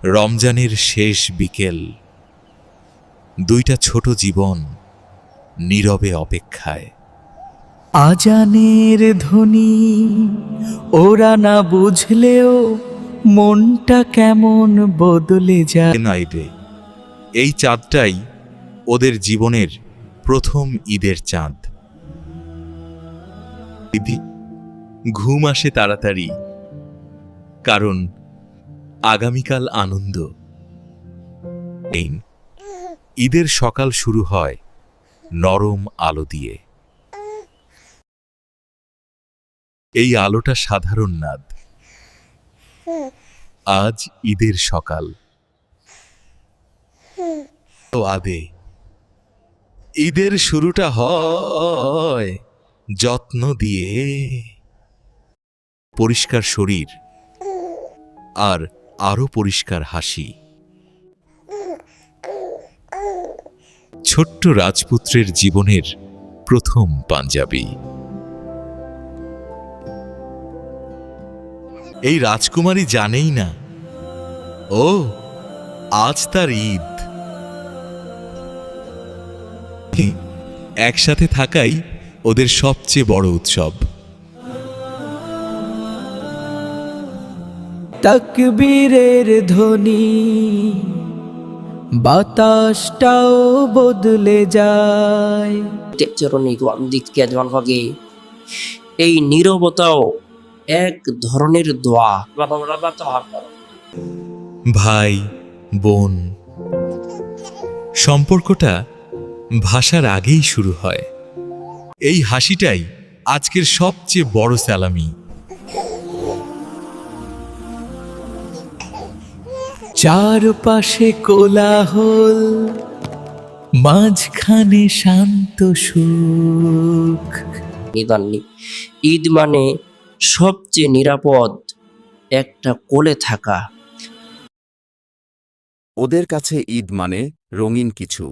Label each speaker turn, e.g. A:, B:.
A: রমজানের শেষ বিকেল, দুইটা ছোট জীবন নীরবে অপেক্ষায়।
B: আজানের ধ্বনি ওরা না বুঝলেও মনটা কেমন বদলে যায়।
A: নাইটে এই চাঁদটাই ওদের জীবনের প্রথম ঈদের চাঁদ। ঘুম আসে তাড়াতাড়ি, কারণ আগামীকাল আনন্দ। এই ঈদের সকাল শুরু হয় নরম আলো দিয়ে। এই আলোটা সাধারণ নাদ। আজ ঈদের সকাল। তো আদে ঈদের শুরুটা হয় যত্ন দিয়ে। পরিষ্কার শরীর আর আরো পরিষ্কার হাসি। ছোট্ট রাজপুত্রের জীবনের প্রথম পাঞ্জাবি। এই রাজকুমারী জানেই না ও আজ তার ঈদ। একসাথে থাকাই ওদের সবচেয়ে বড় উৎসব।
B: তাকবীরের ধ্বনি বাতাসটাও বদলে যায়।
C: এই নীরবতাও এক ধরনের দোয়া।
A: ভাই বোন সম্পর্কটা ভাষার আগেই শুরু হয়। এই হাসিটাই আজকের সবচেয়ে বড় সালামি।
B: চারপাশে কোলাহল, মাঝখানে শান্ত সুখ।
C: ঈদ মানে সবচেয়ে নিরাপদ একটা কোলে থাকা।
D: ওদের কাছে ঈদ মানে রঙিন কিছু,